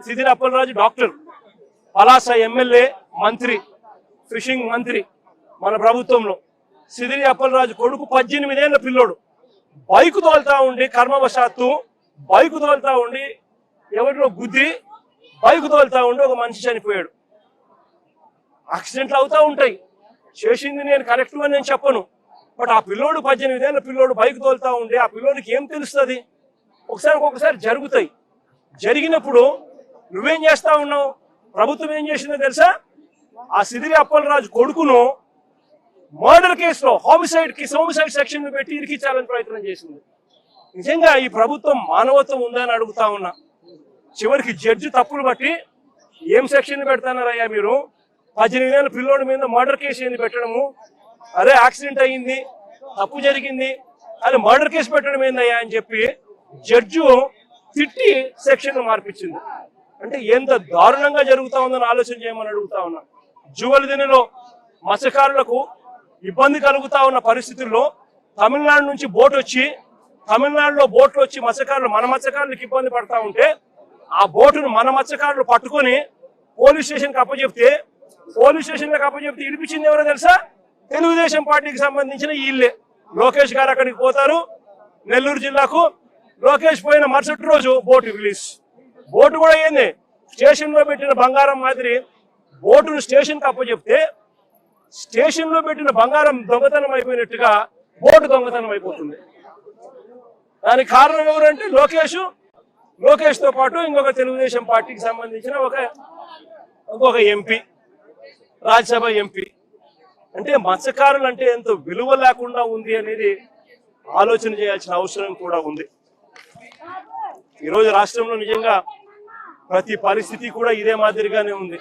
Sidiri Appalaraju doctor, Palasa MLA, మంత్రి, fishing మంత్రి మన ప్రభుత్వంలో. సిదిరి అప్పలరాజు కొడుకు 18 ఏళ్ల పిల్లోడు బైకు తోలుతా ఉండి, కర్మవశాత్తు బైకు తోలుతా ఉండి ఎవరిలో గుద్ది బైకు తోలుతా ఉండి ఒక మనిషి చనిపోయాడు. యాక్సిడెంట్లు అవుతా ఉంటాయి, చేసింది నేను కరెక్ట్ అని నేను చెప్పను. బట్ ఆ పిల్లోడు 18 ఏళ్ల పిల్లోడు బైక్ తోలుతా ఉండి ఆ పిల్లోడికి ఏం తెలుస్తుంది? ఒకసారి జరుగుతాయి. జరిగినప్పుడు నువ్వేం చేస్తా ఉన్నావు? ప్రభుత్వం ఏం చేసిందో తెలుసా? ఆ సిదిరి అప్పలరాజు కొడుకును మర్డర్ కేసులో హోమిసైడ్ సెక్షన్ పెట్టి ఇరికించాలని ప్రయత్నం చేసింది. నిజంగా ఈ ప్రభుత్వం మానవత్వం ఉందని అడుగుతా ఉన్నా. చివరికి జడ్జి తప్పులు బట్టి ఏం సెక్షన్ పెడతానారయ్యా మీరు? 18 ఏళ్ల పిల్లోడి మీద మర్డర్ కేసు ఏంది పెట్టడము? అరే యాక్సిడెంట్ అయ్యింది, తప్పు జరిగింది, అది మర్డర్ కేసు పెట్టడం ఏందయ్యా అని చెప్పి జడ్జు తిట్టి సెక్షన్ మార్పించింది. అంటే ఎంత దారుణంగా జరుగుతా ఉందని ఆలోచన చేయమని అడుగుతా ఉన్నా. జువల్దినిలో మత్స్యకారులకు ఇబ్బంది కలుగుతా ఉన్న పరిస్థితుల్లో తమిళనాడు నుంచి తమిళనాడులో బోట్లు వచ్చి మత్స్యకారులు, మన మత్స్యకారులకు ఇబ్బంది పడతా ఉంటే ఆ బోటును మన మత్స్యకారులు పట్టుకొని పోలీస్ స్టేషన్కి అప్పచెప్తే ఇడిపించింది ఎవరో తెలుసా? తెలుగుదేశం పార్టీకి సంబంధించిన వీళ్ళే. లోకేష్ గారు అక్కడికి పోతారు నెల్లూరు జిల్లాకు. లోకేష్ పోయిన మరుసటి రోజు బోటు రిలీజ్. బోటు కూడా ఏంది, స్టేషన్ లో పెట్టిన బంగారం మాదిరి బోటును స్టేషన్ కి అప్పచెప్తే స్టేషన్ లో పెట్టిన బంగారం దొంగతనం అయిపోయినట్టుగా బోటు దొంగతనం అయిపోతుంది. దానికి కారణం ఎవరంటే లోకేష్ తో పాటు ఇంకొక తెలుగుదేశం పార్టీకి సంబంధించిన ఇంకొక ఎంపీ, రాజ్యసభ ఎంపీ. అంటే మత్స్యకారులు అంటే ఎంత విలువ లేకుండా ఉంది అనేది ఆలోచన చేయాల్సిన అవసరం కూడా ఉంది. ఈరోజు రాష్ట్రంలో నిజంగా ప్రతి పరిస్థితి కూడా ఇదే మాదిరిగానే ఉంది.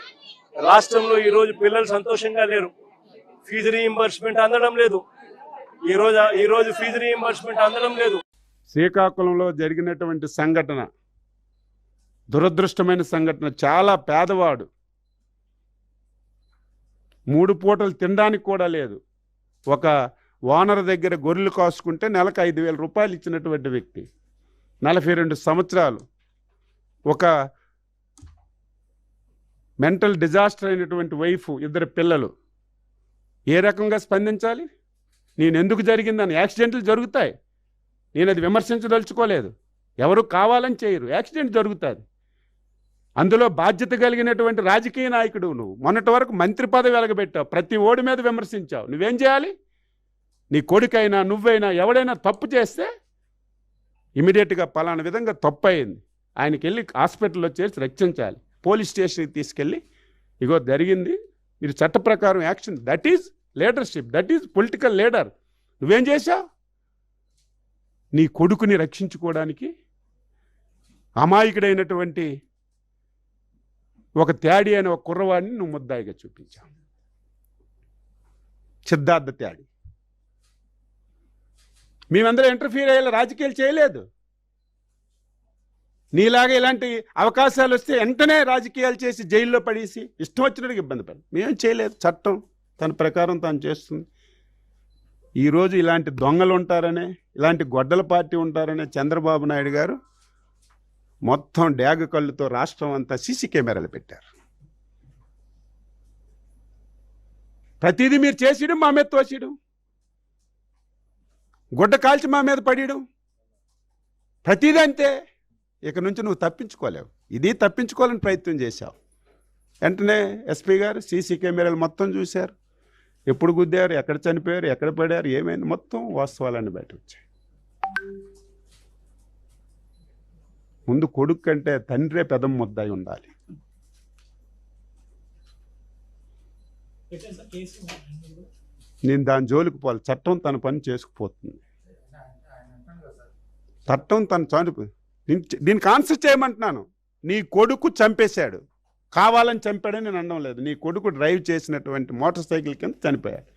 రాష్ట్రంలో ఈరోజు పిల్లలు సంతోషంగా లేరు. ఫీజు రీయింబర్స్మెంట్ అందడం లేదు. ఈరోజు ఫీజు రీయింబర్స్మెంట్ అందడం లేదు. శ్రీకాకుళంలో జరిగినటువంటి సంఘటన దురదృష్టమైన సంఘటన. చాలా పేదవాడు, 3 పూటలు తినడానికి కూడా లేదు. ఒక ఓనర్ దగ్గర గొర్రెలు కాసుకుంటే నెలకు 5,000 రూపాయలు ఇచ్చినటువంటి వ్యక్తి, 42 సంవత్సరాలు, ఒక మెంటల్ డిజాస్టర్ అయినటువంటి వైఫ్, 2 పిల్లలు. ఏ రకంగా స్పందించాలి? నేను ఎందుకు జరిగిందని. యాక్సిడెంట్లు జరుగుతాయి, నేను అది విమర్శించదలుచుకోలేదు. ఎవరు కావాలని చేయరు, యాక్సిడెంట్ జరుగుతుంది. అందులో బాధ్యత కలిగినటువంటి రాజకీయ నాయకుడు నువ్వు. మొన్నటి వరకు మంత్రి పదవి వెలగబెట్టావు, ప్రతి ఓడి మీద విమర్శించావు. నువ్వేం చేయాలి? నీ కొడుకైనా నువ్వైనా ఎవడైనా తప్పు చేస్తే ఇమీడియట్గా పలానా విధంగా తప్పు అయింది, ఆయనకి వెళ్ళి హాస్పిటల్లో చేసి రక్షించాలి. పోలీస్ స్టేషన్కి తీసుకెళ్ళి ఇగో జరిగింది, మీరు చట్ట ప్రకారం action. That is leadership, that is political leader. నువ్వేం చేశావు? నీ కొడుకుని రక్షించుకోవడానికి అమాయకుడైనటువంటి ఒక త్యాడి అనే ఒక కుర్రవాడిని నువ్వు ముద్దాయిగా చూపించావు. సిద్ధార్థ త్యాడి. మేమందరం ఇంటర్ఫీర్ అయ్యేలా రాజకీయాలు చేయలేదు. నీలాగా ఇలాంటి అవకాశాలు వస్తే వెంటనే రాజకీయాలు చేసి జైల్లో పడేసి ఇష్టం వచ్చినట్టుగా ఇబ్బంది పడి మేమేం చేయలేదు. చట్టం తన ప్రకారం తాను చేస్తుంది. ఈరోజు ఇలాంటి దొంగలు ఉంటారనే, ఇలాంటి గొడ్డల పార్టీ ఉంటారనే చంద్రబాబు నాయుడు గారు మొత్తం డ్యాగ కళ్ళుతో రాష్ట్రం అంతా సీసీ కెమెరాలు పెట్టారు. ప్రతిదీ మీరు చేసేయడం, మా మీద తోసేయడం, గుడ్డ కాల్చి మా మీద పడేయడం, ప్రతిదీ అంతే. ఇక నుంచి నువ్వు తప్పించుకోలేవు. ఇది తప్పించుకోవాలని ప్రయత్నం చేశావు. వెంటనే ఎస్పీ గారు సీసీ కెమెరాలు మొత్తం చూశారు. ఎప్పుడు గుద్దారు, ఎక్కడ చనిపోయారు, ఎక్కడ పడారు, ఏమైంది, మొత్తం వాస్తవాలన్నీ బయట వచ్చాయి. ముందు కొడుకు కంటే తండ్రే పెదం ముద్దాయి ఉండాలి. నేను దాని జోలికి పోవాలి. చట్టం తన పని చేసుకుపోతుంది. చట్టం తన చనిపో దీనికి ఆన్సర్ చేయమంటున్నాను. నీ కొడుకు చంపేశాడు, కావాలని చంపాడని నేను అనడం లేదు. నీ కొడుకు డ్రైవ్ చేసినటువంటి మోటార్ సైకిల్ కింద చనిపోయాడు.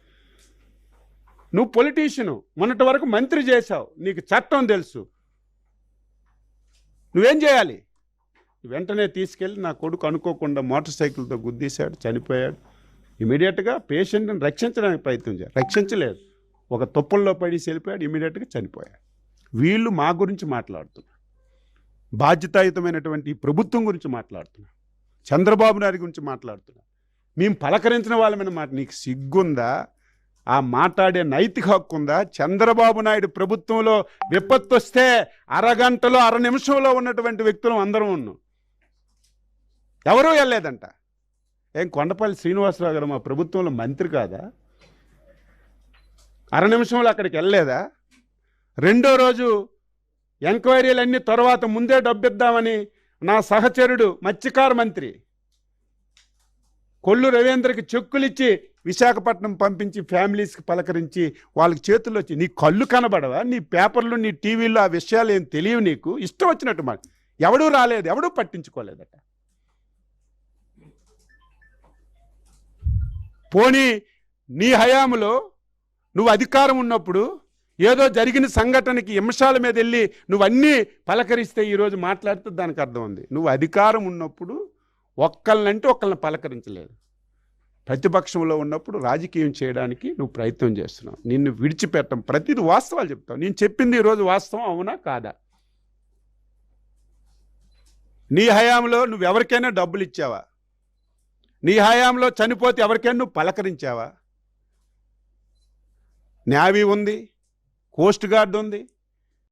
నువ్వు పొలిటీషియను, మొన్నటి వరకు మంత్రి చేశావు, నీకు చట్టం తెలుసు. నువ్వేం చేయాలి? వెంటనే తీసుకెళ్ళి నా కొడుకు అనుకోకుండా మోటార్ సైకిల్తో గుద్దీశాడు, చనిపోయాడు. ఇమీడియట్గా పేషెంట్ని రక్షించడానికి ప్రయత్నం చేయాలి. రక్షించలేదు, ఒక తుప్పల్లో పడి వెళ్ళిపోయాడు, ఇమీడియట్గా చనిపోయాడు. వీళ్ళు మా గురించి మాట్లాడుతున్నారు. బాధ్యతాయుతమైనటువంటి ఈ ప్రభుత్వం గురించి మాట్లాడుతున్నా, చంద్రబాబు నాయుడు గురించి మాట్లాడుతున్నా. మేము పలకరించిన వాళ్ళమైన మాట నీకు సిగ్గుందా? ఆ మాట్లాడే నైతిక హక్కు ఉందా? చంద్రబాబు నాయుడు ప్రభుత్వంలో విపత్తు వస్తే అరగంటలో 1 నిమిషంలో ఉన్నటువంటి వ్యక్తులు అందరం ఉన్నాం. ఎవరూ వెళ్ళలేదంట. ఏం కొండపల్లి శ్రీనివాసరావు గారు మా ప్రభుత్వంలో మంత్రి కాదా? 1 నిమిషంలో అక్కడికి వెళ్ళలేదా? రెండో రోజు ఎంక్వైరీలన్నీ తర్వాత ముందే డబ్బిద్దామని నా సహచరుడు మత్స్యకార మంత్రి కొల్లు రవీంద్రకి చెక్కులు ఇచ్చి విశాఖపట్నం పంపించి ఫ్యామిలీస్కి పలకరించి వాళ్ళకి చేతుల్లో వచ్చి నీ కళ్ళు కనబడవా? నీ పేపర్లు నీ టీవీల్లో ఆ విషయాలు ఏం తెలియవు నీకు? ఇష్టం వచ్చినట్టు మాట. ఎవడూ రాలేదు, ఎవడూ పట్టించుకోలేదట. పోనీ నీ హయాంలో నువ్వు అధికారం ఉన్నప్పుడు ఏదో జరిగిన సంఘటనకి అంశాల మీద వెళ్ళి నువ్వన్నీ పలకరిస్తే ఈరోజు మాట్లాడితే దానికి అర్థం ఉంది. నువ్వు అధికారం ఉన్నప్పుడు ఒక్కళ్ళనంటే ఒక్కళ్ళని పలకరించలేదు. ప్రతిపక్షంలో ఉన్నప్పుడు రాజకీయం చేయడానికి నువ్వు ప్రయత్నం చేస్తున్నావు. నిన్ను విడిచిపెట్టం. ప్రతిదీ వాస్తవాలు చెప్తావు. నేను చెప్పింది ఈరోజు వాస్తవం అవునా కాదా? నీ హయాంలో నువ్వెవరికైనా డబ్బులు ఇచ్చావా? నీ హయాంలో చనిపోతే ఎవరికైనా నువ్వు పలకరించావా? నేవీ ఉంది, కోస్ట్ గార్డ్ ఉంది,